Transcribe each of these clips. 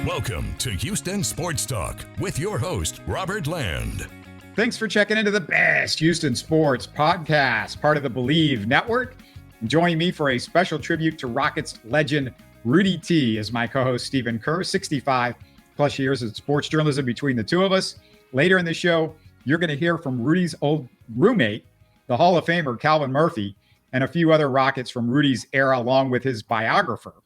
Welcome to Houston Sports Talk with your host, Robert Land. Thanks for checking into the best Houston sports podcast, part of the Bleav network. Joining me for a special tribute to Rockets legend Rudy T is my co-host Stephen Kerr, 65 plus years of sports journalism between the two of us. Later in the show, you're going to hear from Rudy's old roommate, the Hall of Famer Calvin Murphy, and a few other Rockets from Rudy's era, along with his biographer.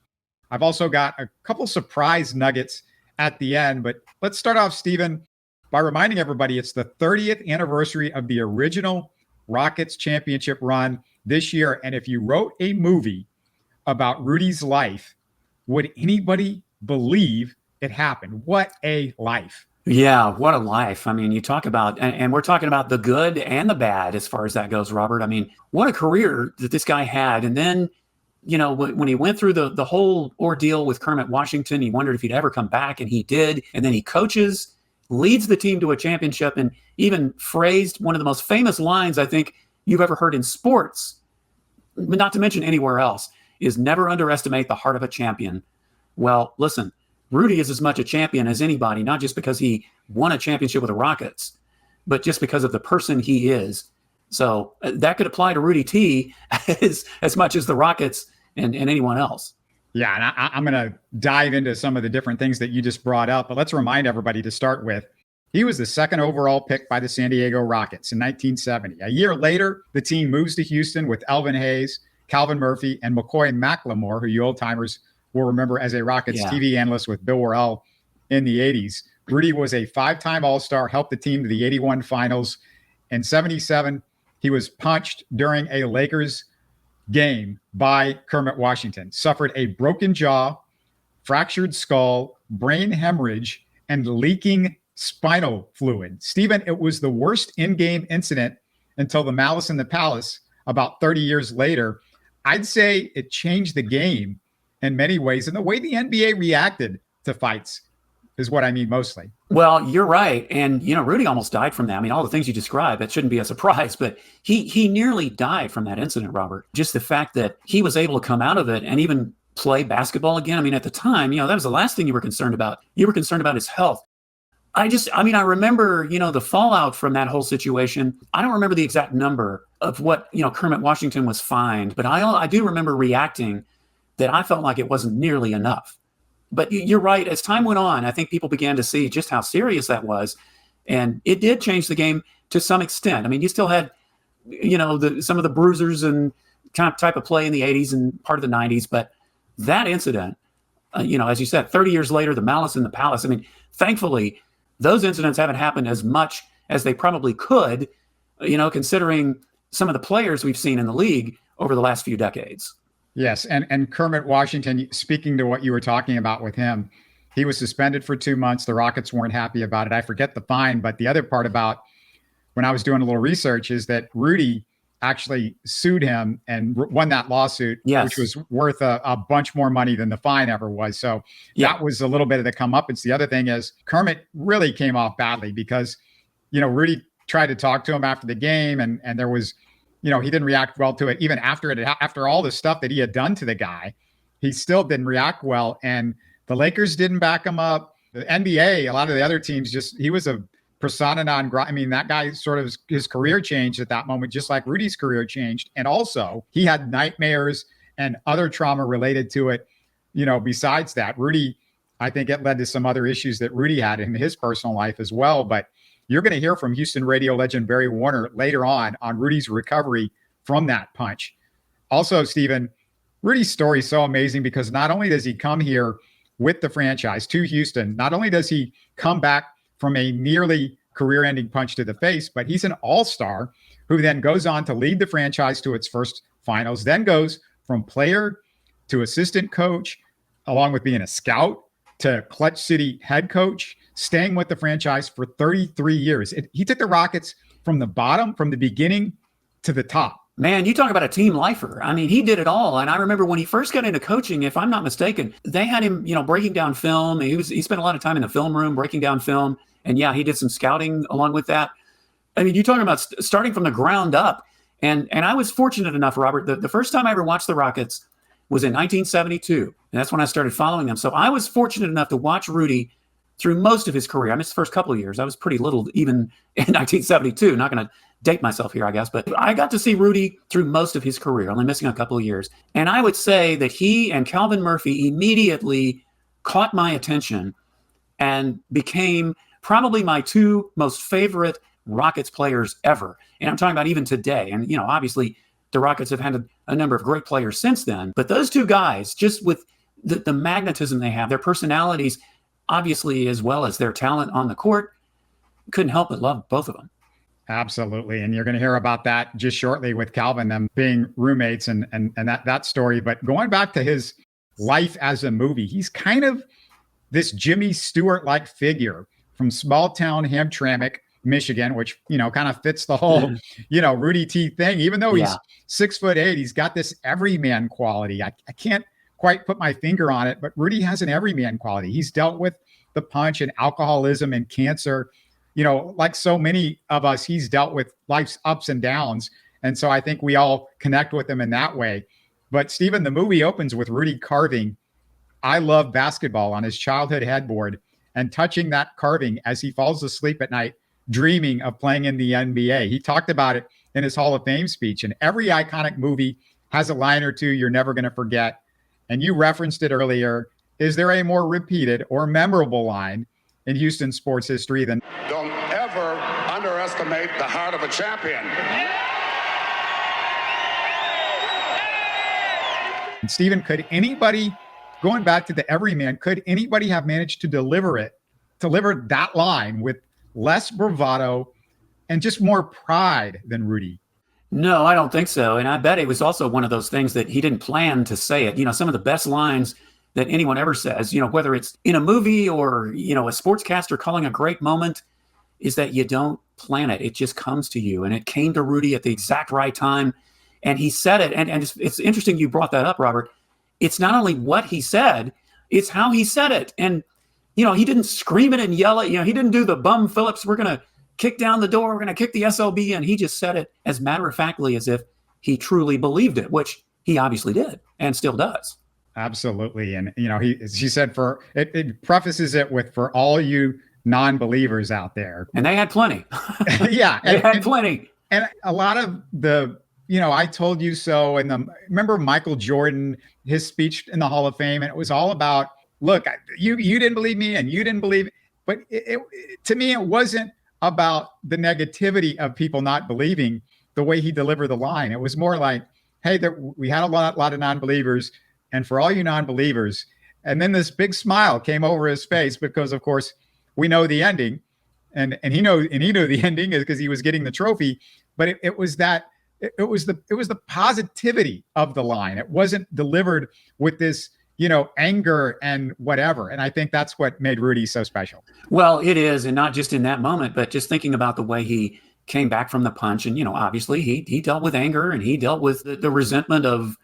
I've also got a couple surprise nuggets at the end, but let's start off, Stephen, by reminding everybody it's the 30th anniversary of the original Rockets championship run this year. And if you wrote a movie about Rudy's life, would anybody believe it happened? What a life. Yeah, what a life. I mean, you talk about, and we're talking about the good and the bad as far as that goes, Robert. I mean, what a career that this guy had. And then, you know, when he went through the whole ordeal with Kermit Washington, he wondered if he'd ever come back, and he did. And then he coaches, leads the team to a championship, and even phrased one of the most famous lines I think you've ever heard in sports, but not to mention anywhere else, is never underestimate the heart of a champion. Well, listen, Rudy is as much a champion as anybody, not just because he won a championship with the Rockets, but just because of the person he is. So that could apply to Rudy T as much as the Rockets and anyone else. Yeah, and I'm going to dive into some of the different things that you just brought up, but let's remind everybody to start with, he was the second overall pick by the San Diego Rockets in 1970. A year later, the team moves to Houston with Elvin Hayes, Calvin Murphy, and McCoy McLemore, who you old-timers will remember as a Rockets TV analyst with Bill Worrell in the 80s. Rudy was a five-time All-Star, helped the team to the 81 finals. In 77, he was punched during a Lakers game by Kermit Washington, suffered a broken jaw, fractured skull, brain hemorrhage, and leaking spinal fluid. Stephen, it was the worst in-game incident until the Malice in the Palace about 30 years later. I'd say it changed the game in many ways, and the way the NBA reacted to fights is what I mean mostly. Well, you're right. And, you know, Rudy almost died from that. I mean, all the things you described, that shouldn't be a surprise, but he nearly died from that incident, Robert. Just the fact that he was able to come out of it and even play basketball again. I mean, at the time, you know, that was the last thing you were concerned about. You were concerned about his health. I remember, you know, the fallout from that whole situation. I don't remember the exact number of what, you know, Kermit Washington was fined, but I do remember reacting that I felt like it wasn't nearly enough. But you're right. As time went on, I think people began to see just how serious that was. And it did change the game to some extent. I mean, you still had, you know, some of the bruisers and type of play in the 80s and part of the 90s. But that incident, you know, as you said, 30 years later, the Malice in the Palace. I mean, thankfully, those incidents haven't happened as much as they probably could, you know, considering some of the players we've seen in the league over the last few decades. Yes, and Kermit Washington, speaking to what you were talking about with him, he was suspended for 2 months. The Rockets weren't happy about it. I forget the fine, but the other part about when I was doing a little research is that Rudy actually sued him and won that lawsuit, which was worth a bunch more money than the fine ever was. So that was a little bit of the comeuppance. The other thing is Kermit really came off badly because, you know, Rudy tried to talk to him after the game and there was, you know, he didn't react well to it. Even after all the stuff that he had done to the guy, he still didn't react well. And the Lakers didn't back him up. The NBA, a lot of the other teams he was a persona non grata. I mean, that guy sort of, his career changed at that moment, just like Rudy's career changed. And also he had nightmares and other trauma related to it. You know, besides that, Rudy, I think it led to some other issues that Rudy had in his personal life as well. But you're going to hear from Houston radio legend Barry Warner later on Rudy's recovery from that punch. Also, Stephen, Rudy's story is so amazing because not only does he come here with the franchise to Houston, not only does he come back from a nearly career-ending punch to the face, but he's an all-star who then goes on to lead the franchise to its first finals, then goes from player to assistant coach, along with being a scout, to Clutch City head coach, staying with the franchise for 33 years. He took the Rockets from the bottom, from the beginning to the top. Man, you talk about a team lifer. I mean, he did it all. And I remember when he first got into coaching, if I'm not mistaken, they had him, you know, breaking down film. He spent a lot of time in the film room breaking down film. And yeah, he did some scouting along with that. I mean, you're talking about starting from the ground up. And I was fortunate enough, Robert, the first time I ever watched the Rockets, was in 1972. And that's when I started following them. So I was fortunate enough to watch Rudy through most of his career. I missed the first couple of years. I was pretty little even in 1972. Not going to date myself here, I guess. But I got to see Rudy through most of his career, only missing a couple of years. And I would say that he and Calvin Murphy immediately caught my attention and became probably my two most favorite Rockets players ever. And I'm talking about even today. And, obviously the Rockets have had a number of great players since then. But those two guys, just with the magnetism they have, their personalities, obviously, as well as their talent on the court, couldn't help but love both of them. Absolutely. And you're going to hear about that just shortly with Calvin, them being roommates and that story. But going back to his life as a movie, he's kind of this Jimmy Stewart-like figure from small town Hamtramck, Michigan, which, kind of fits the whole, Rudy T thing. Even though he's 6'8", he's got this everyman quality. I can't quite put my finger on it, but Rudy has an everyman quality. He's dealt with the punch and alcoholism and cancer. Like so many of us, he's dealt with life's ups and downs. And so I think we all connect with him in that way. But Stephen, the movie opens with Rudy carving "I love basketball" on his childhood headboard and touching that carving as he falls asleep at night, dreaming of playing in the NBA. He talked about it in his Hall of Fame speech. And every iconic movie has a line or two you're never going to forget. And you referenced it earlier. Is there a more repeated or memorable line in Houston sports history than "Don't ever underestimate the heart of a champion"? And Stephen, could anybody, going back to the everyman, could anybody have managed to deliver that line with less bravado and just more pride than Rudy? No, I don't think so. And I bet it was also one of those things that he didn't plan to say it. Some of the best lines that anyone ever says, whether it's in a movie or, a sportscaster calling a great moment, is that you don't plan it. It just comes to you. And it came to Rudy at the exact right time. And he said it. And it's interesting you brought that up, Robert. It's not only what he said, it's how he said it. And, he didn't scream it and yell it. He didn't do the bum Phillips, we're going to kick down the door, we're going to kick the SLB. And he just said it as matter-of-factly as if he truly believed it, which he obviously did and still does. Absolutely. And, he said it prefaces it with, "For all you non-believers out there." And they had plenty. Yeah. They had plenty. And a lot of the, "I told you so." And remember Michael Jordan, his speech in the Hall of Fame, and it was all about, look, you didn't believe me and you didn't believe it. But to me, it wasn't about the negativity of people not believing the way he delivered the line. It was more like, hey, we had a lot of non-believers, and for all you non-believers. And then this big smile came over his face because, of course, we know the ending, and he knew the ending because he was getting the trophy. But it was the positivity of the line. It wasn't delivered with this, anger and whatever. And I think that's what made Rudy so special. Well, it is, and not just in that moment, but just thinking about the way he came back from the punch. And, obviously he dealt with anger and he dealt with the resentment of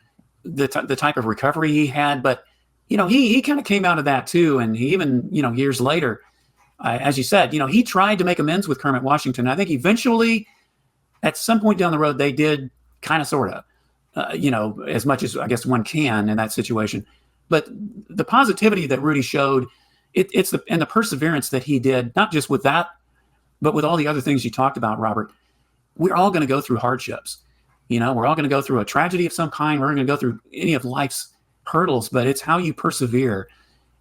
the type of recovery he had. But, he kind of came out of that too. And he even, years later, as you said, he tried to make amends with Kermit Washington. I think eventually at some point down the road, they did kind of, sort of, as much as I guess one can in that situation. But the positivity that Rudy showed, it's the perseverance that he did, not just with that, but with all the other things you talked about, Robert. We're all going to go through hardships. We're all going to go through a tragedy of some kind. We're going to go through any of life's hurdles, but it's how you persevere.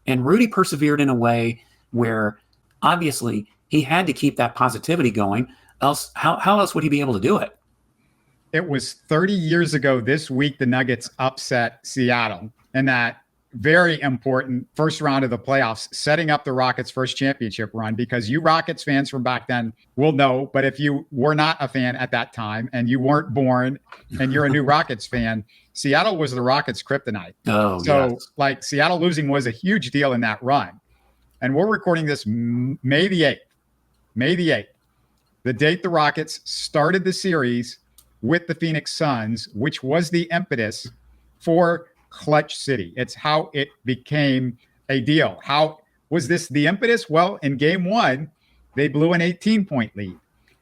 And Rudy persevered in a way where obviously he had to keep that positivity going. Else, how else would he be able to do it? It was 30 years ago this week the Nuggets upset Seattle in that very important first round of the playoffs, setting up the Rockets' first championship run, because you Rockets fans from back then will know, but if you were not a fan at that time and you weren't born and you're a new Rockets fan, Seattle was the Rockets' kryptonite. Like Seattle losing was a huge deal in that run. And we're recording this May the 8th, the date the Rockets started the series with the Phoenix Suns, which was the impetus for Clutch City. It's how it became a deal. How was this the impetus? Well, in game one, they blew an 18-point lead.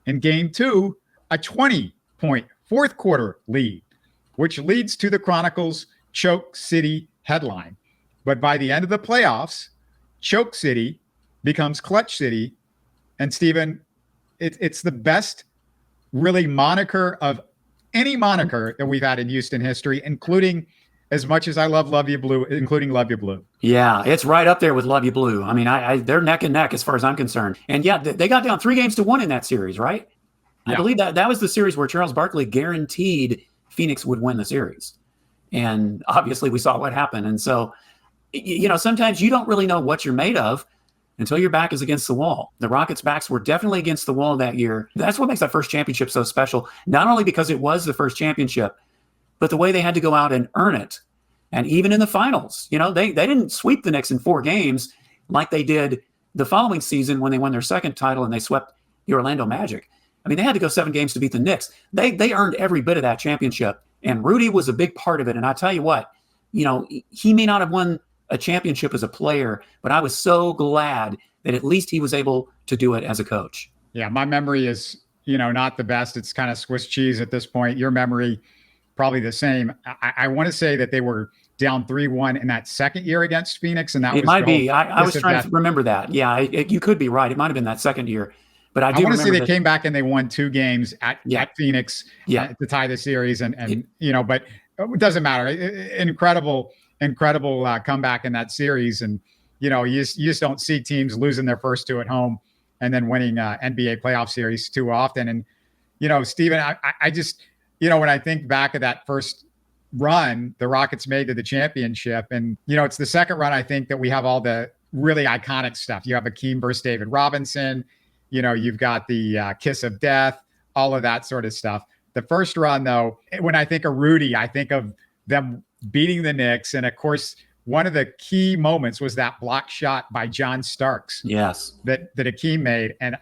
In game two, a 20-point fourth quarter lead, which leads to the Chronicle's Choke City headline. But by the end of the playoffs, Choke City becomes Clutch City. And Stephen, it's the best really moniker of any moniker that we've had in Houston history, including, as much as I love You Blue, including Love You Blue. Yeah, it's right up there with Love You Blue. I mean, they're neck and neck as far as I'm concerned. And yeah, they got down 3-1 in that series, right? Yeah. I believe that was the series where Charles Barkley guaranteed Phoenix would win the series. And obviously we saw what happened. And so, sometimes you don't really know what you're made of until your back is against the wall. The Rockets' backs were definitely against the wall that year. That's what makes that first championship so special, not only because it was the first championship, but the way they had to go out and earn it. And even in the finals, they didn't sweep the Knicks in 4 games like they did the following season when they won their second title and they swept the Orlando Magic. I mean, they had to go 7 games to beat the Knicks. They earned every bit of that championship. And Rudy was a big part of it. And I tell you what, he may not have won a championship as a player, but I was so glad that at least he was able to do it as a coach. Yeah, my memory is, not the best. It's kind of Swiss cheese at this point. Your memory, probably the same. I want to say that they were down 3-1 in that second year against Phoenix, and that might be. I was trying to remember that. Yeah, you could be right. It might have been that second year. But I want to say they came back and they won 2 games at Phoenix to tie the series, and but it doesn't matter. Incredible comeback in that series, and you just don't see teams losing their first 2 at home and then winning NBA playoff series too often. And Stephen, I just when I think back of that first run the Rockets made to the championship, and it's the second run I think that we have all the really iconic stuff. You have Akeem versus David Robinson. You've got the kiss of death, all of that sort of stuff. The first run, though, when I think of Rudy, I think of them beating the Knicks. And of course, one of the key moments was that block shot by John Starks. Yes. That Akeem made. And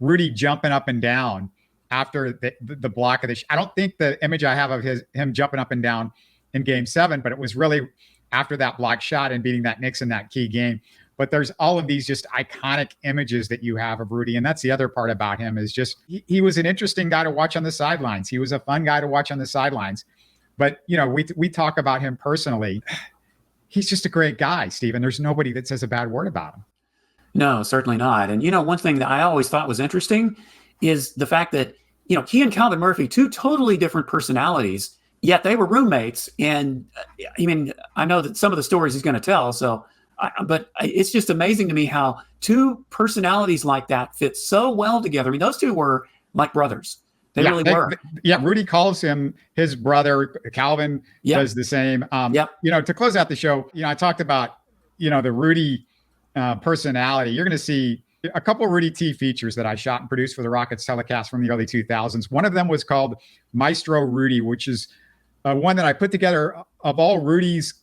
Rudy jumping up and down after the block of the I don't think the image I have of him jumping up and down in Game 7, but it was really after that block shot and beating that Knicks in that key game. But there's all of these just iconic images that you have of Rudy. And that's the other part about him is just he was an interesting guy to watch on the sidelines. He was a fun guy to watch on the sidelines. But, we talk about him personally. He's just a great guy, Stephen. There's nobody that says a bad word about him. No, certainly not. And, one thing that I always thought was interesting is the fact that, he and Calvin Murphy, 2 totally different personalities, yet they were roommates. And I know that some of the stories he's going to tell. But it's just amazing to me how 2 personalities like that fit so well together. I mean, those 2 were like brothers. They really were. Rudy calls him his brother. Calvin does the same. To close out the show, I talked about, the Rudy personality. You're going to see a couple of Rudy T features that I shot and produced for the Rockets Telecast from the early 2000s. One of them was called Maestro Rudy, which is one that I put together of all Rudy's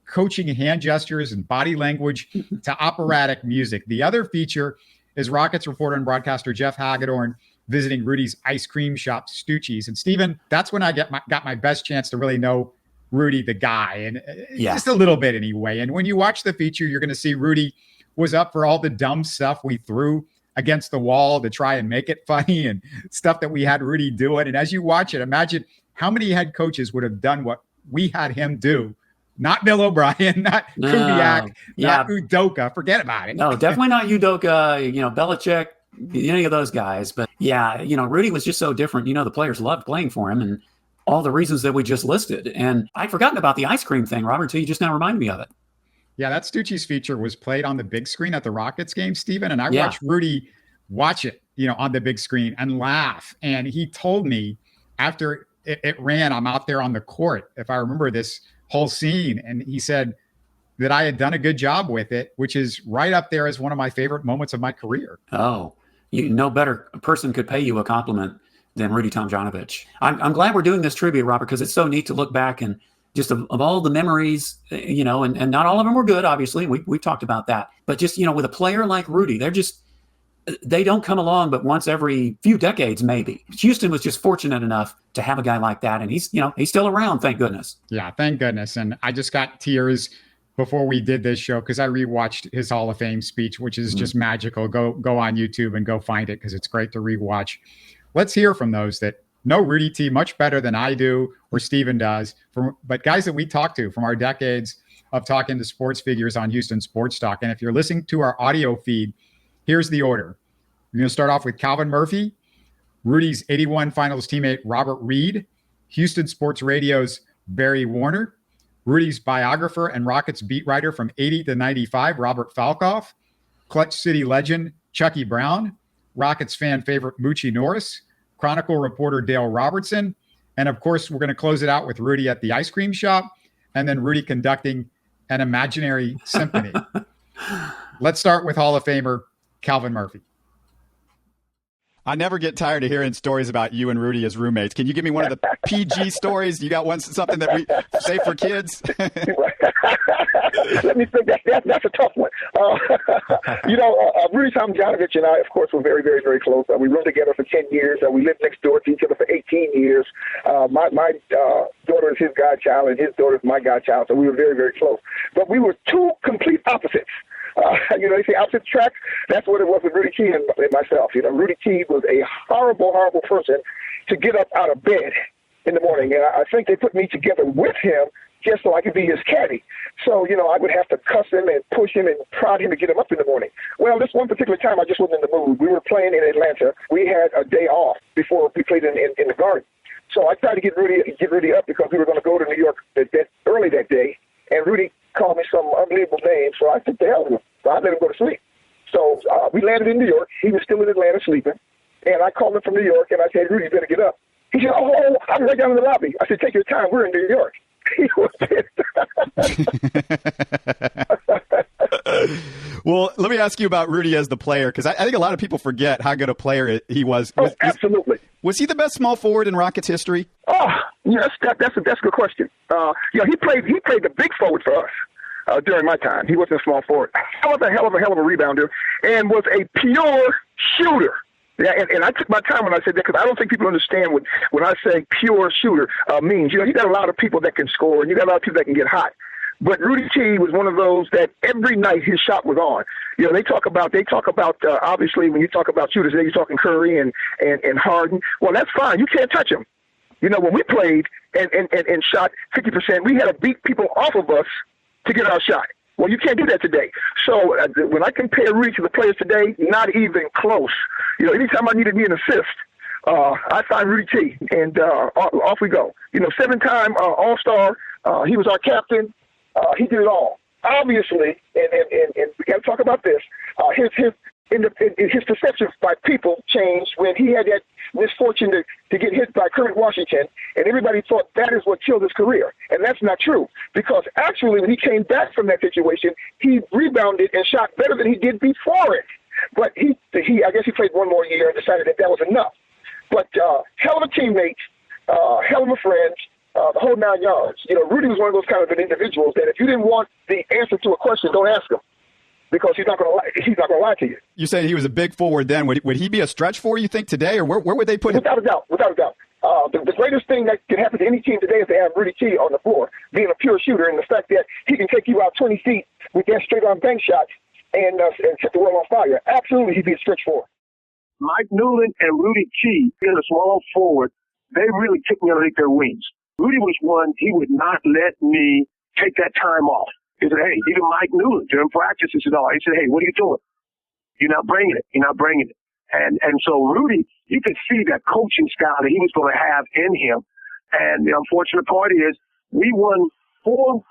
coaching hand gestures and body language to operatic music. The other feature is Rockets reporter and broadcaster Jeff Hagedorn visiting Rudy's ice cream shop, Stucci's. And Stephen, that's when I got my best chance to really know Rudy, the guy, and just a little bit anyway. And when you watch the feature, you're going to see Rudy was up for all the dumb stuff we threw against the wall to try and make it funny and stuff that we had Rudy doing. And as you watch it, imagine how many head coaches would have done what we had him do. Not Bill O'Brien, not Kubiak, not Udoka. Forget about it. No, definitely not Udoka, Belichick, any of those guys. But Rudy was just so different. The players loved playing for him and all the reasons that we just listed. And I'd forgotten about the ice cream thing, Robert, until you just now reminded me of it. Yeah, that Stucci's feature was played on the big screen at the Rockets game, Stephen. And I watched Rudy watch it, on the big screen and laugh. And he told me after it ran, I'm out there on the court, if I remember this whole scene. And he said that I had done a good job with it, which is right up there as one of my favorite moments of my career. Oh, no better person could pay you a compliment than Rudy Tomjanovic. I'm glad we're doing this tribute, Robert, because it's so neat to look back and just of all the memories, and not all of them were good, obviously. We've talked about that. But just, with a player like Rudy, they don't come along but once every few decades, maybe. Houston was just fortunate enough to have a guy like that. And he's still around, thank goodness. Yeah, thank goodness. And I just got tears before we did this show because I rewatched his Hall of Fame speech, which is just magical. Go on YouTube and go find it because it's great to rewatch. Let's hear from those that know Rudy T much better than I do or Steven does, but guys that we talk to from our decades of talking to sports figures on Houston Sports Talk. And if you're listening to our audio feed, here's the order. We're going to start off with Calvin Murphy, Rudy's 81 finals teammate Robert Reid, Houston Sports Radio's Barry Warner, Rudy's biographer and Rockets beat writer from 80 to 95, Robert Falkoff, Clutch City legend Chucky Brown, Rockets fan favorite Moochie Norris, Chronicle reporter Dale Robertson, and of course, we're going to close it out with Rudy at the ice cream shop, and then Rudy conducting an imaginary symphony. Let's start with Hall of Famer Calvin Murphy. I never get tired of hearing stories about you and Rudy as roommates. Can you give me one of the PG stories? You got something that we say for kids? Let me think. That's a tough one. Rudy Tomjanovic and I, of course, were very, very, very close. We roomed together for 10 years. We lived next door to each other for 18 years. My daughter is his godchild, and his daughter is my godchild, so we were very, very close. But we were two complete opposites. They say opposite tracks. That's what it was with Rudy T and myself. Rudy T was a horrible, horrible person to get up out of bed in the morning. And I think they put me together with him just so I could be his caddy. So, I would have to cuss him and push him and prod him to get him up in the morning. Well, this one particular time, I just wasn't in the mood. We were playing in Atlanta. We had a day off before we played in the Garden. So I tried to get Rudy up because we were going to go to New York early that day. And Rudy called me some unbelievable name, so I took the hell with him. So I let him go to sleep. So we landed in New York. He was still in Atlanta sleeping. And I called him from New York, and I said, Rudy, you better get up. He said, oh, I'm right down in the lobby. I said, take your time. We're in New York. He was Well, let me ask you about Rudy as the player, because I think a lot of people forget how good a player he was. Absolutely. Was he the best small forward in Rockets history? Oh, yes, that's a good question. He played the big forward for us during my time. He wasn't a small forward. Hell of a rebounder, and was a pure shooter. Yeah, and I took my time when I said that because I don't think people understand what when I say pure shooter means. You got a lot of people that can score, and you got a lot of people that can get hot. But Rudy T was one of those that every night his shot was on. They talk about obviously when you talk about shooters, you're talking Curry and Harden. Well, that's fine. You can't touch him. When we played and shot 50%, we had to beat people off of us to get our shot. Well, you can't do that today. So when I compare Rudy to the players today, not even close. Anytime I needed me an assist, I find Rudy T, and off we go. 7-time All-Star. He was our captain. He did it all. Obviously, and we got to talk about this. His perception by people changed when he had that misfortune to get hit by Kermit Washington, and everybody thought that is what killed his career. And that's not true, because actually when he came back from that situation, he rebounded and shot better than he did before it. But I guess he played one more year and decided that was enough. But hell of a teammate, hell of a friend, the whole 9 yards. Rudy was one of those kind of individuals that if you didn't want the answer to a question, don't ask him, because he's not going to lie to you. You said he was a big forward then. Would he be a stretch for you think today, or where would they put him? Without a doubt. The greatest thing that can happen to any team today is to have Rudy T on the floor, being a pure shooter, and the fact that he can take you out 20 feet with that straight-on bank shot and set the world on fire. Absolutely, he'd be a stretch forward. Mike Newland and Rudy T, being a small forward, they really took me underneath their wings. Rudy was one, he would not let me take that time off. He said, hey, even Mike Newland during practices and all, he said, hey, what are you doing? You're not bringing it. And so Rudy, you could see that coaching style that he was going to have in him. And the unfortunate part is we won 5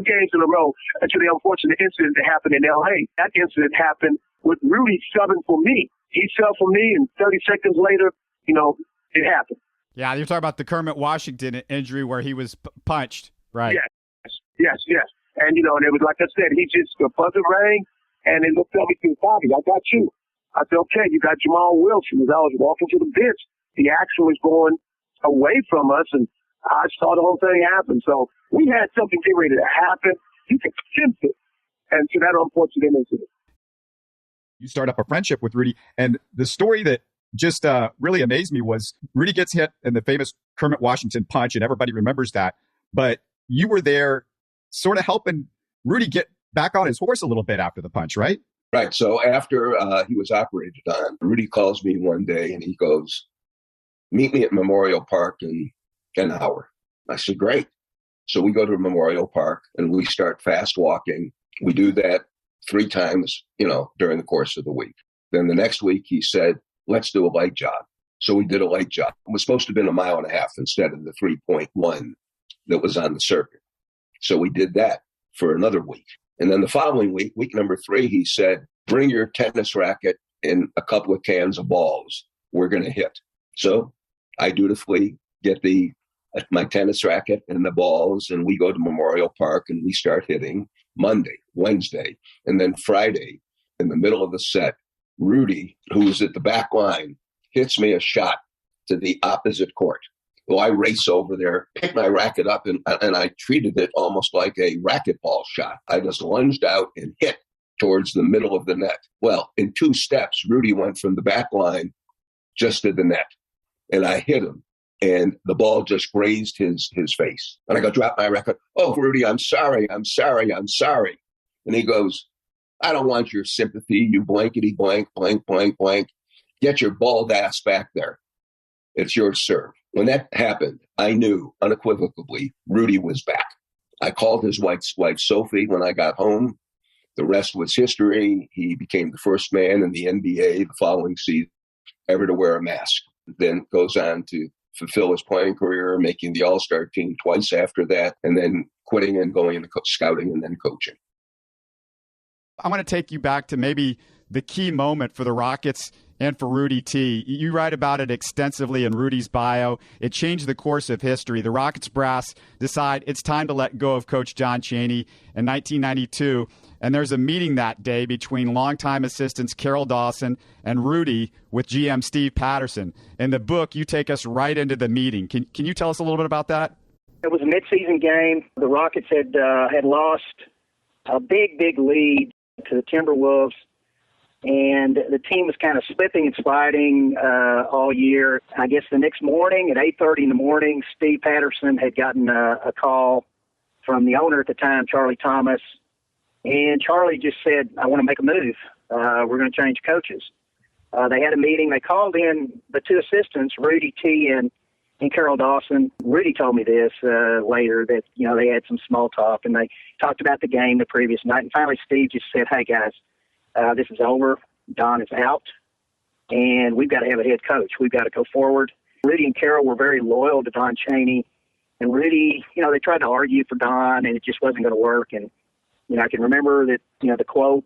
games in a row until the unfortunate incident that happened in L.A. That incident happened with Rudy subbing for me. He subbed for me, and 30 seconds later, it happened. Yeah, you're talking about the Kermit Washington injury where he was punched, right? Yes. And, and it was like I said, he just, the buzzer rang, and they looked at me and said, Bobby, I got you. I said, okay, you got Jamal Wilson. As I was walking to the bench, the action was going away from us, and I saw the whole thing happen. So we had something getting ready to happen. You could sense it. And to that unfortunate incident. You start up a friendship with Rudy, and the story that just really amazed me was Rudy gets hit in the famous Kermit Washington punch, and everybody remembers that. But you were there sort of helping Rudy get back on his horse a little bit after the punch, right? Right. So after he was operated on, Rudy calls me one day and he goes, meet me at Memorial Park in an hour. I said, great. So we go to Memorial Park and we start fast walking. We do that 3 times, during the course of the week. Then the next week he said, let's do a light jog. So we did a light jog. It was supposed to have been 1.5 miles instead of the 3.1 that was on the circuit. So we did that for another week. And then the following week, week number 3, he said, bring your tennis racket and a couple of cans of balls. We're going to hit. So I dutifully get my tennis racket and the balls, and we go to Memorial Park and we start hitting Monday, Wednesday, and then Friday in the middle of the set. Rudy, who was at the back line, hits me a shot to the opposite court. Well, I race over there, pick my racket up, and I treated it almost like a racquetball shot. I just lunged out and hit towards the middle of the net. Well, in 2 steps, Rudy went from the back line just to the net, and I hit him, and the ball just grazed his face. And I go, drop my racket. Oh, Rudy, I'm sorry. And he goes, I don't want your sympathy, you blankety blank, blank, blank, blank. Get your bald ass back there. It's your serve. When that happened, I knew unequivocally Rudy was back. I called his wife, Sophie, when I got home. The rest was history. He became the first man in the NBA the following season ever to wear a mask. Then goes on to fulfill his playing career, making the All-Star team twice after that, and then quitting and going into scouting and then coaching. I want to take you back to maybe the key moment for the Rockets and for Rudy T. You write about it extensively in Rudy's bio. It changed the course of history. The Rockets brass decide it's time to let go of Coach John Chaney in 1992, and there's a meeting that day between longtime assistants Carroll Dawson and Rudy with GM Steve Patterson. In the book, you take us right into the meeting. Can you tell us a little bit about that? It was a midseason game. The Rockets had lost a big lead to the Timberwolves, and the team was kind of slipping and sliding all year. I guess the next morning at 8:30 in the morning, Steve Patterson had gotten a call from the owner at the time, Charlie Thomas, and Charlie just said, I want to make a move. We're going to change coaches. They had a meeting. They called in the 2 assistants, Rudy T. and Carroll Dawson. Rudy told me this later that, they had some small talk and they talked about the game the previous night. And finally, Steve just said, hey, guys, this is over. Don is out, and we've got to have a head coach. We've got to go forward. Rudy and Carroll were very loyal to Don Chaney. And Rudy, they tried to argue for Don, and it just wasn't going to work. And, I can remember that, the quote,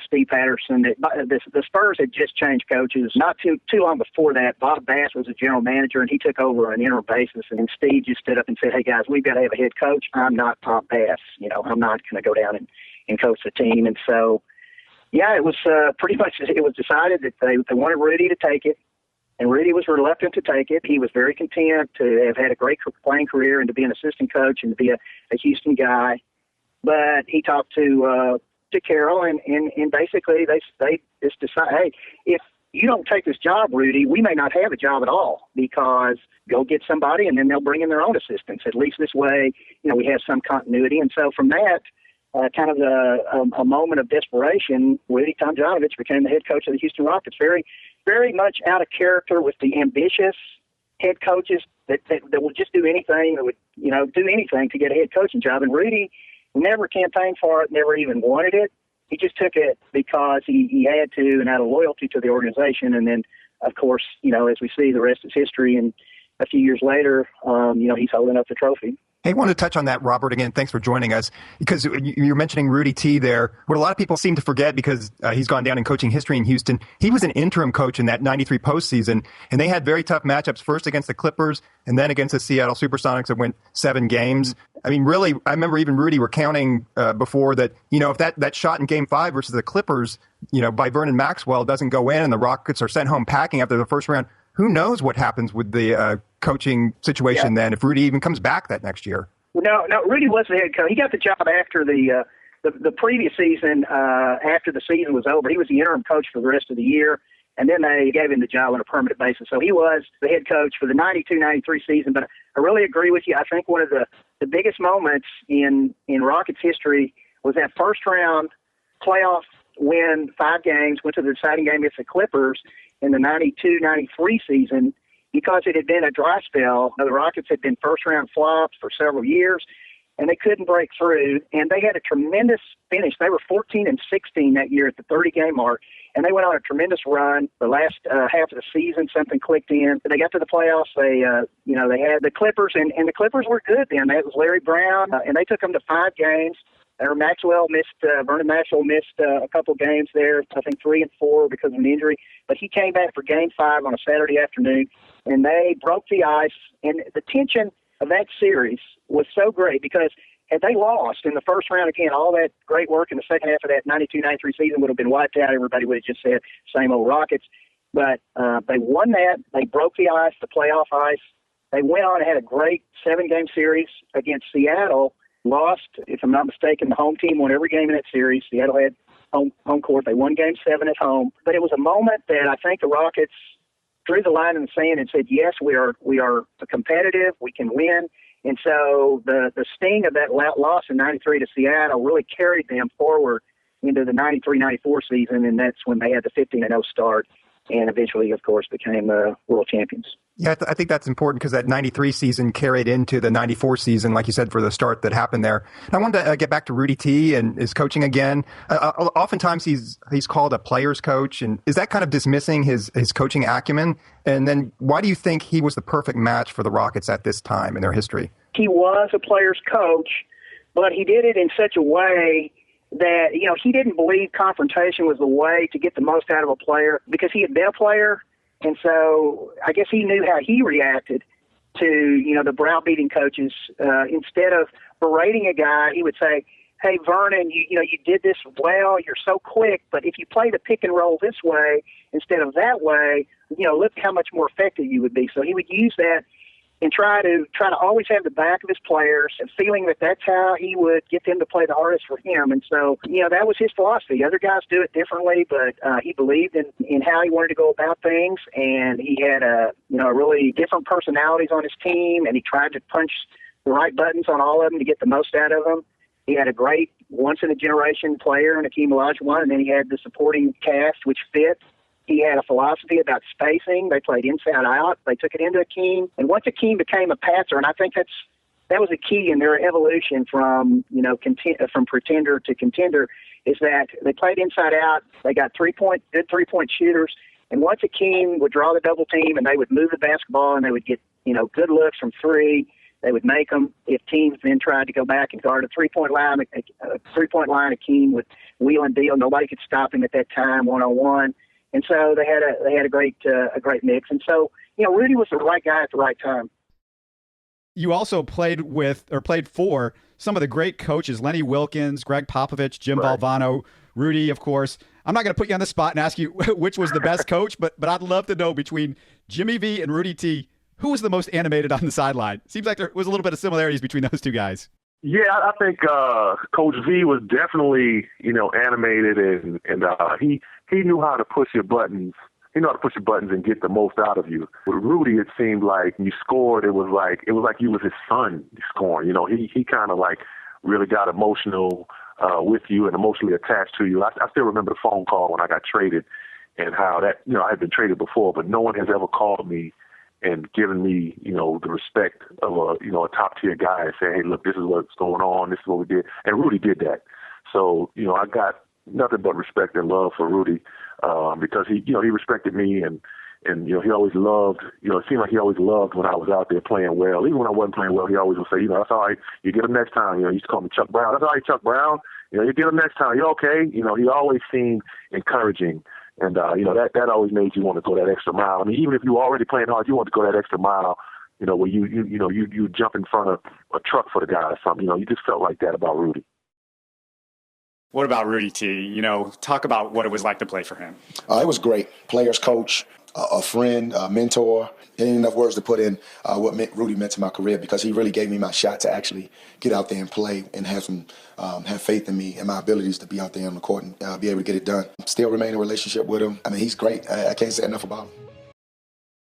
Steve Patterson, that the Spurs had just changed coaches. Not too long before that, Bob Bass was a general manager, and he took over on an interim basis. And Steve just stood up and said, hey, guys, we've got to have a head coach. I'm not Bob Bass. I'm not going to go down and coach the team. And so, it was pretty much, it was decided that they wanted Rudy to take it, and Rudy was reluctant to take it. He was very content to have had a great playing career and to be an assistant coach and to be a Houston guy. But he talked to Carroll, and basically they just decided, hey, if you don't take this job, Rudy, we may not have a job at all, because go get somebody and then they'll bring in their own assistants. At least this way, we have some continuity. And so from that, kind of a moment of desperation, Rudy Tomjanovic became the head coach of the Houston Rockets. Very, very much out of character with the ambitious head coaches that will just do anything, that would, do anything to get a head coaching job. And Rudy never campaigned for it, never even wanted it. He just took it because he had to and out of loyalty to the organization. And then, of course, as we see, the rest is history. And a few years later, he's holding up the trophy. Hey, I want to touch on that, Robert, again. Thanks for joining us. Because you're mentioning Rudy T there. What a lot of people seem to forget, because he's gone down in coaching history in Houston, he was an interim coach in that 93 postseason, and they had very tough matchups, first against the Clippers and then against the Seattle Supersonics that went 7 games. I mean, really, I remember even Rudy recounting before that, if that shot in Game 5 versus the Clippers, by Vernon Maxwell doesn't go in and the Rockets are sent home packing after the first round, who knows what happens with the coaching situation then, if Rudy even comes back that next year. No, Rudy was the head coach. He got the job after the previous season, after the season was over. He was the interim coach for the rest of the year, and then they gave him the job on a permanent basis. So he was the head coach for the 92-93 season. But I really agree with you. I think one of the biggest moments in Rockets history was that first round playoff win, 5 games, went to the deciding game against the Clippers in the 92-93 season. because it had been a dry spell. The Rockets had been first-round flops for several years, and they couldn't break through. And they had a tremendous finish. They were 14-16 that year at the 30-game mark, and they went on a tremendous run. The last half of the season, something clicked in. They got to the playoffs. They had the Clippers, and the Clippers were good then. That was Larry Brown, and they took them to 5 games. Vernon Maxwell missed a couple games there, I think 3 and 4 because of an injury. But he came back for Game 5 on a Saturday afternoon, and they broke the ice. And the tension of that series was so great because had they lost in the first round again, all that great work in the second half of that 92-93 season would have been wiped out. Everybody would have just said, same old Rockets. But they won that. They broke the ice, the playoff ice. They went on and had a great 7-game series against Seattle. Lost, if I'm not mistaken, the home team won every game in that series. Seattle had home court. They won Game 7 at home. But it was a moment that I think the Rockets drew the line in the sand and said, yes, we are competitive. We can win. And so the sting of that loss in 93 to Seattle really carried them forward into the 93-94 season, and that's when they had the 15-0 start and eventually, of course, became world champions. Yeah, I think that's important because that 93 season carried into the 94 season, like you said, for the start that happened there. And I wanted to get back to Rudy T and his coaching again. Oftentimes he's called a player's coach, and is that kind of dismissing his coaching acumen? And then why do you think he was the perfect match for the Rockets at this time in their history? He was a player's coach, but he did it in such a way that, he didn't believe confrontation was the way to get the most out of a player because he had been a player. And so I guess he knew how he reacted to, the browbeating coaches. Instead of berating a guy, he would say, hey, Vernon, you did this well. You're so quick. But if you play the pick and roll this way instead of that way, look how much more effective you would be. So he would use that and try to always have the back of his players and feeling that that's how he would get them to play the hardest for him. And so, that was his philosophy. Other guys do it differently, but he believed in how he wanted to go about things. And he had really different personalities on his team, and he tried to punch the right buttons on all of them to get the most out of them. He had a great once-in-a-generation player in Akeem Olajuwon, and then he had the supporting cast, which fit. He had a philosophy about spacing. They played inside out. They took it into Akeem. And once Akeem became a passer, and I think that was a key in their evolution from pretender to contender, is that they played inside out. They got good three-point shooters. And once Akeem would draw the double team and they would move the basketball and they would get, good looks from three, they would make them. If teams then tried to go back and guard a three-point line, Akeem would wheel and deal. Nobody could stop him at that time, one-on-one. And so they had a great mix. And so, Rudy was the right guy at the right time. You also played for some of the great coaches, Lenny Wilkins, Greg Popovich, Jim Valvano, Rudy, of course. I'm not going to put you on the spot and ask you which was the best coach, but I'd love to know between Jimmy V and Rudy T, who was the most animated on the sideline? Seems like there was a little bit of similarities between those two guys. Yeah, I think Coach V was definitely, animated, and he knew how to push your buttons. He knew how to push your buttons and get the most out of you. With Rudy, it seemed like you scored. It was like you was his son scoring. He kind of like really got emotional with you and emotionally attached to you. I still remember the phone call when I got traded, and how that I had been traded before, but no one has ever called me and given me, the respect of a top-tier guy and saying, hey, look, this is what's going on, this is what we did. And Rudy did that. So, I got nothing but respect and love for Rudy because he respected me and he always loved, it seemed like he always loved when I was out there playing well. Even when I wasn't playing well, he always would say, that's all right, you get him next time. He used to call me Chuck Brown. That's all right, Chuck Brown. You get him next time. You're okay. He always seemed encouraging. And, that always made you want to go that extra mile. I mean, even if you were already playing hard, you want to go that extra mile, where you jump in front of a truck for the guy or something. You just felt like that about Rudy. What about Rudy T? Talk about what it was like to play for him. It was great. Players coach, a friend, a mentor. There ain't enough words to put in what Rudy meant to my career, because he really gave me my shot to actually get out there and play and have faith in me and my abilities to be out there on the court and be able to get it done. Still remain in a relationship with him. I mean, he's great. I can't say enough about him.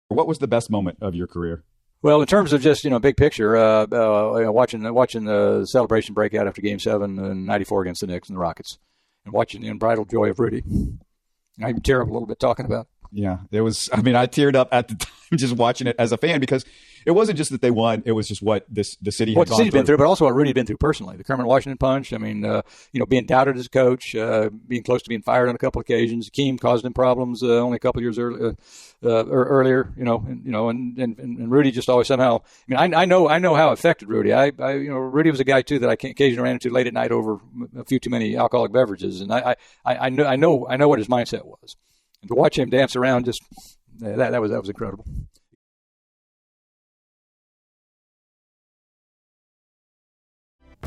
What was the best moment of your career? Well, in terms of just, big picture, watching the celebration break out after Game 7 in 94 against the Knicks and the Rockets, and watching the unbridled joy of Rudy. I'm terrible a little bit talking about Yeah, it was. I mean, I teared up at the time just watching it as a fan because it wasn't just that they won; it was just what the city had gone been through, but also what Rudy had been through personally. The Kermit Washington punch. I mean, being doubted as a coach, being close to being fired on a couple of occasions. Keem caused him problems only a couple of years earlier. And Rudy just always somehow. I mean, I know how it affected Rudy. Rudy was a guy too that I occasionally ran into late at night over a few too many alcoholic beverages, and I know what his mindset was. And to watch him dance around, just that was incredible.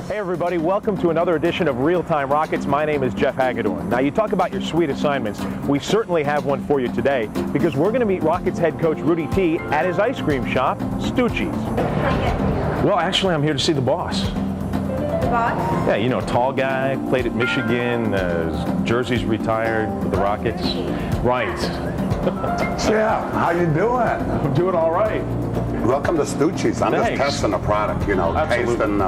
Hey everybody, welcome to another edition of Real Time Rockets. My name is Jeff Hagedorn. Now you talk about your sweet assignments. We certainly have one for you today because we're going to meet Rockets head coach Rudy T at his ice cream shop, Stucci's. Well, actually I'm here to see the boss. The boss? Yeah, tall guy, played at Michigan, his jersey's retired with the Rockets. Right. Jeff, how you doing? I'm doing all right. Welcome to Stucci's. I'm just testing the product. Taste and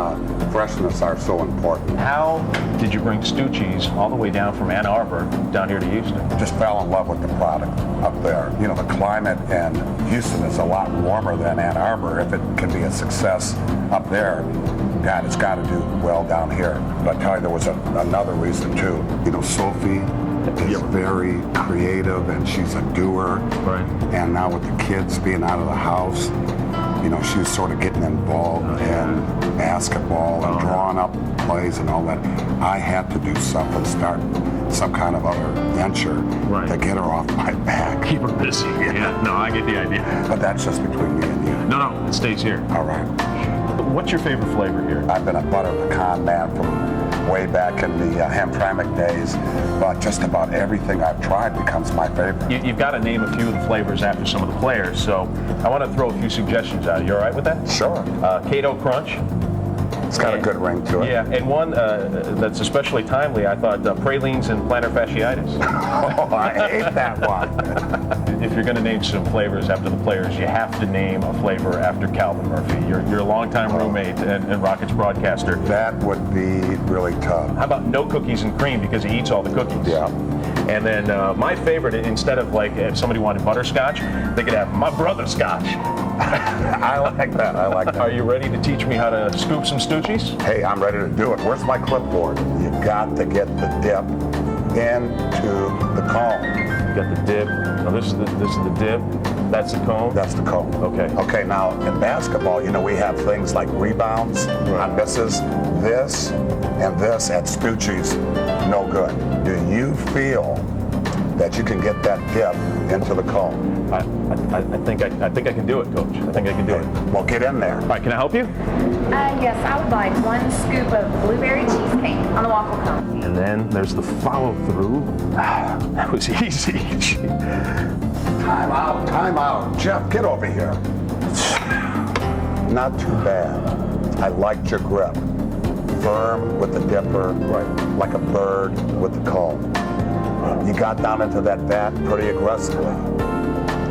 freshness are so important. How did you bring Stucci's all the way down from Ann Arbor down here to Houston? Just fell in love with the product up there. The climate in Houston is a lot warmer than Ann Arbor. If it can be a success up there, God, it's got to do well down here. But I tell you, there was another reason too. Sophie is very creative and she's a doer. Right. And now with the kids being out of the house, she's sort of getting involved in basketball and drawing up plays and all that. I had to do something, start some kind of other venture to get her off my back. Keep her busy. Yeah. No, I get the idea. But that's just between me and you. No, it stays here. All right. What's your favorite flavor here? I've been a butter pecan man from way back in the Hamtramck days, but just about everything I've tried becomes my favorite. You've got to name a few of the flavors after some of the players, so I want to throw a few suggestions out. You all right with that? Sure. Cato Crunch. It's got a good ring to it. Yeah, and one that's especially timely, I thought, pralines and plantar fasciitis. Oh, I hate that one. If you're going to name some flavors after the players, you have to name a flavor after Calvin Murphy. You're a longtime roommate and Rockets broadcaster. That would be really tough. How about no cookies and cream because he eats all the cookies? Yeah. And then my favorite, instead of if somebody wanted butterscotch, they could have my brother scotch. I like that. Are you ready to teach me how to scoop some Stucci's? Hey, I'm ready to do it. Where's my clipboard? You got to get the dip into the cone. You got the dip. Now this is the dip. That's the cone? That's the cone. Okay. Okay, now in basketball, we have things like rebounds on misses. This and this at Stucci's, no good. Do you feel that you can get that dip into the cone? I think I can do it, Coach. I think I can do it. Well, get in there. All right, can I help you? Yes, I would like 1 scoop of blueberry cheesecake on the waffle cone. And then there's the follow-through. That was easy. Time out. Jeff, get over here. Not too bad. I liked your grip. Firm with the dipper, like a bird with the cone. You got down into that bat pretty aggressively.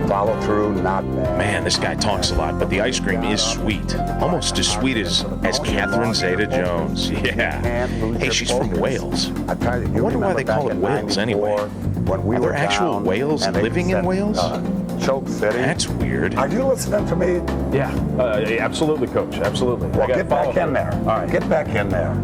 Follow through, not bad. Man, this guy talks a lot, but the ice cream is sweet. Almost as sweet as Catherine Zeta-Jones. Yeah. Hey, she's from Wales. I wonder why they call it Wales anyway. Are there actual whales living in Wales? Choke City. That's weird. Are you listening to me? Yeah, absolutely, Coach. Absolutely. Well, get back in there. All right. Get back in there.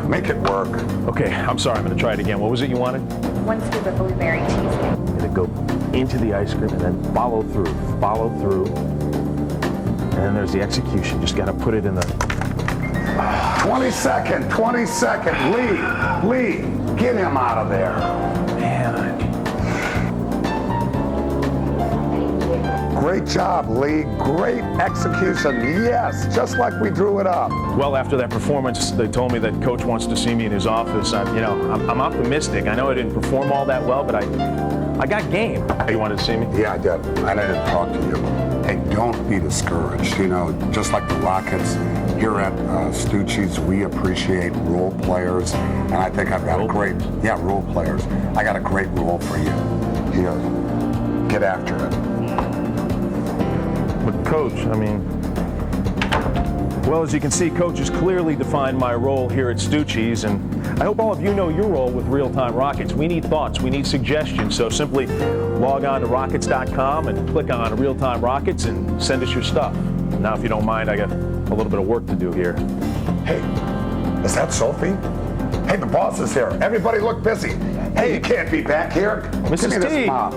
Make it work. Okay, I'm sorry. I'm going to try it again. What was it you wanted? 1 scoop of blueberry cheesecake. I'm going to go into the ice cream and then follow through. And then there's the execution. Just got to put it in the... 20 second. Lee, get him out of there. Man, Great job, Lee. Great execution. Yes, just like we drew it up. Well, after that performance, they told me that Coach wants to see me in his office. I'm optimistic. I know I didn't perform all that well, but I got game. You wanted to see me? Yeah, I did. I needed to talk to you. Hey, don't be discouraged. Just like the Rockets, here at Stucci's, we appreciate role players, and I think I've got role players. I got a great role for you. Here, get after it. But Coach, Well, as you can see, Coach has clearly defined my role here at Stucci's, and I hope all of you know your role with Real-Time Rockets. We need thoughts, we need suggestions, so simply log on to Rockets.com and click on Real-Time Rockets and send us your stuff. Now, if you don't mind, I got a little bit of work to do here. Hey, is that Sophie? Hey, the boss is here. Everybody look busy. Hey, you can't be back here. Mrs. Give me T. this mop.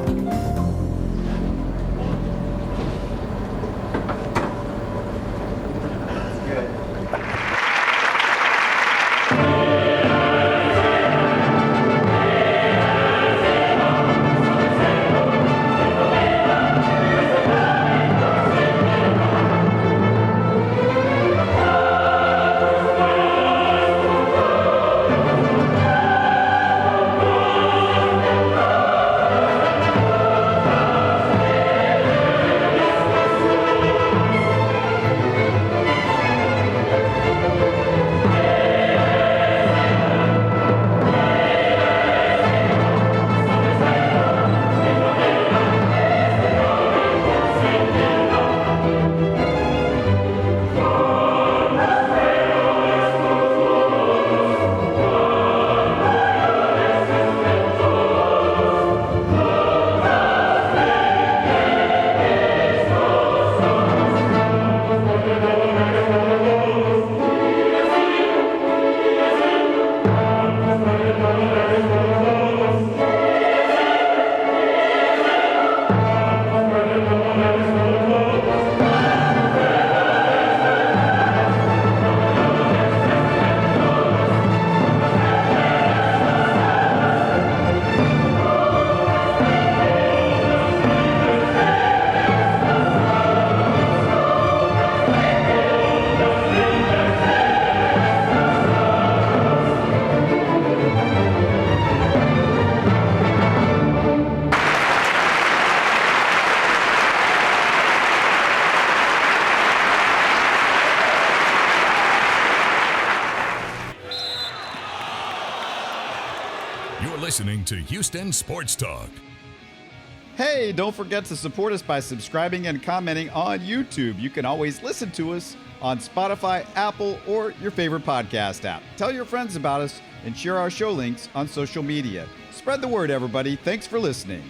Listening to Houston Sports Talk. Hey, don't forget to support us by subscribing and commenting on YouTube. You can always listen to us on Spotify, Apple, or your favorite podcast app. Tell your friends about us and share our show links on social media. Spread the word, everybody. Thanks for listening.